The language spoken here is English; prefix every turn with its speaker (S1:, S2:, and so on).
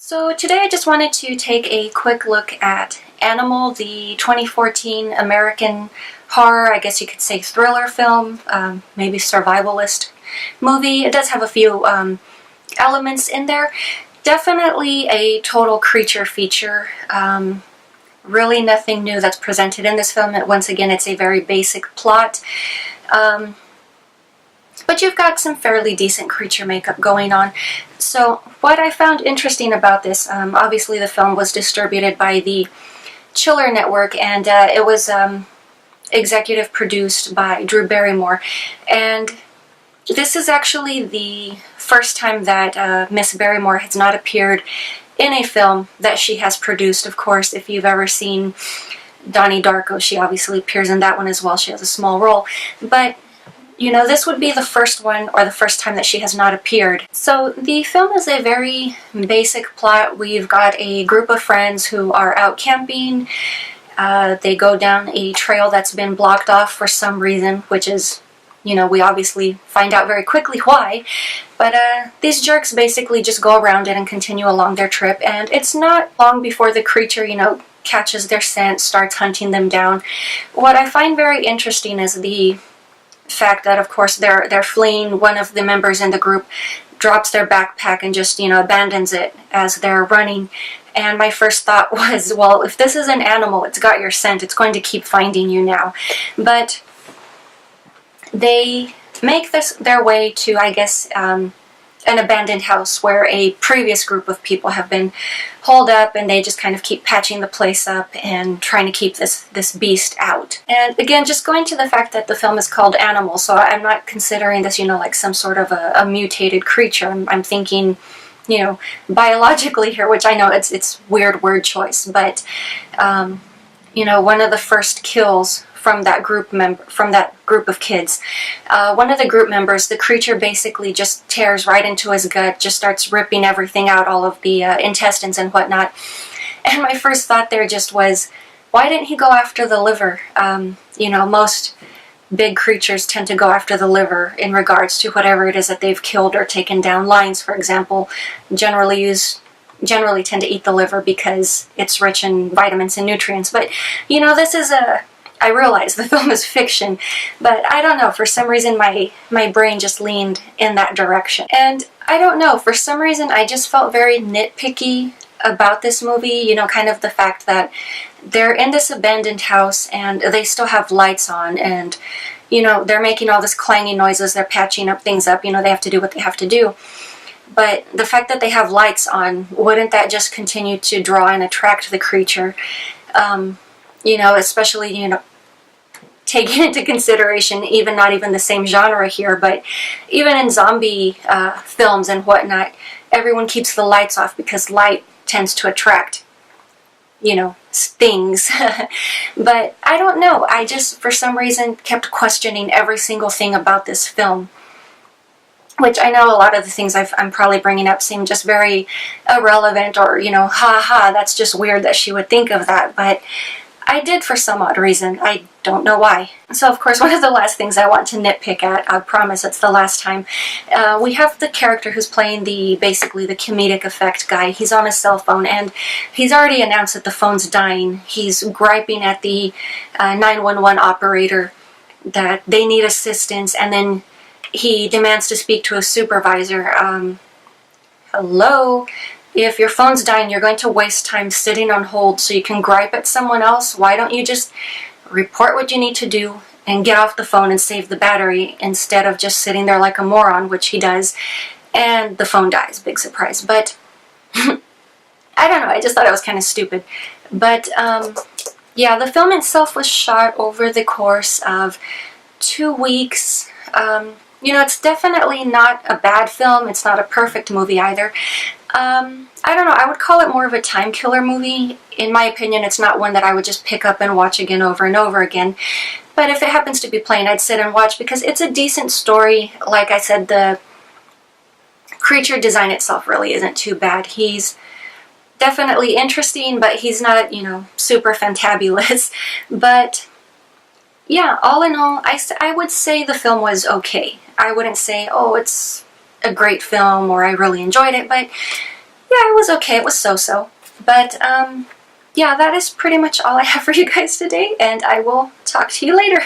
S1: So today I just wanted to take a quick look at Animal, the 2014 American horror, I guess you could say thriller film, maybe survivalist movie. It does have a few elements in there. Definitely a total creature feature. Really nothing new that's presented in this film. Once again, it's a very basic plot. But you've got some fairly decent creature makeup going on. So what I found interesting about this, obviously the film was distributed by the Chiller Network, and it was executive produced by Drew Barrymore. And this is actually the first time that Miss Barrymore has not appeared in a film that she has produced. Of course, if you've ever seen Donnie Darko, she obviously appears in that one as well. She has a small role. But you know, this would be the first one, or the first time that she has not appeared. So the film is a very basic plot. We've got a group of friends who are out camping. They go down a trail that's been blocked off for some reason, which is, you know, we obviously find out very quickly why. But these jerks basically just go around it and continue along their trip. And it's not long before the creature, you know, catches their scent, starts hunting them down. What I find very interesting is the fact that, of course, they're fleeing. One of the members in the group drops their backpack and just, you know, abandons it as they're running. And my first thought was, well, if this is an animal, it's got your scent, it's going to keep finding you now. But they make their way to, I guess, an abandoned house where a previous group of people have been holed up, and they just kind of keep patching the place up and trying to keep this beast out. And again, just going to the fact that the film is called Animal, so I'm not considering this, you know, like some sort of a mutated creature. I'm thinking, you know, biologically here, which I know it's weird word choice, but you know, one of the first kills from that group of kids. One of the group members, the creature basically just tears right into his gut, just starts ripping everything out, all of the intestines and whatnot. And my first thought there just was, why didn't he go after the liver? You know, most big creatures tend to go after the liver in regards to whatever it is that they've killed or taken down. Lions, for example, generally tend to eat the liver because it's rich in vitamins and nutrients. But, you know, this is I realize the film is fiction, but I don't know, for some reason my brain just leaned in that direction. And I don't know, for some reason I just felt very nitpicky about this movie, you know, kind of the fact that they're in this abandoned house and they still have lights on, and, you know, they're making all this clanging noises, they're patching up things up, you know, they have to do what they have to do. But the fact that they have lights on, wouldn't that just continue to draw and attract the creature? You know, especially, you know, taking into consideration not even the same genre here, but even in zombie films and whatnot, everyone keeps the lights off because light tends to attract, you know, things. But I don't know, I just, for some reason, kept questioning every single thing about this film. Which I know a lot of the things I'm probably bringing up seem just very irrelevant, or, you know, ha, that's just weird that she would think of that. But I did for some odd reason. I don't know why. So, of course, one of the last things I want to nitpick at, I promise it's the last time, we have the character who's playing basically the comedic effect guy. He's on his cell phone, and he's already announced that the phone's dying. He's griping at the 911 operator that they need assistance, and then he demands to speak to a supervisor. Hello? If your phone's dying, you're going to waste time sitting on hold so you can gripe at someone else. Why don't you just report what you need to do and get off the phone and save the battery, instead of just sitting there like a moron, which he does, and the phone dies. Big surprise. But I don't know, I just thought it was kind of stupid. But yeah, the film itself was shot over the course of 2 weeks. You know, it's definitely not a bad film. It's not a perfect movie either. I don't know, I would call it more of a time killer movie. In my opinion, it's not one that I would just pick up and watch again over and over again. But if it happens to be playing, I'd sit and watch, because it's a decent story. Like I said, the creature design itself really isn't too bad. He's definitely interesting, but he's not, you know, super fantabulous. But yeah, all in all, I would say the film was okay. I wouldn't say, oh, it's a great film or I really enjoyed it, but yeah, it was okay. It was so-so. But, yeah, that is pretty much all I have for you guys today, and I will talk to you later.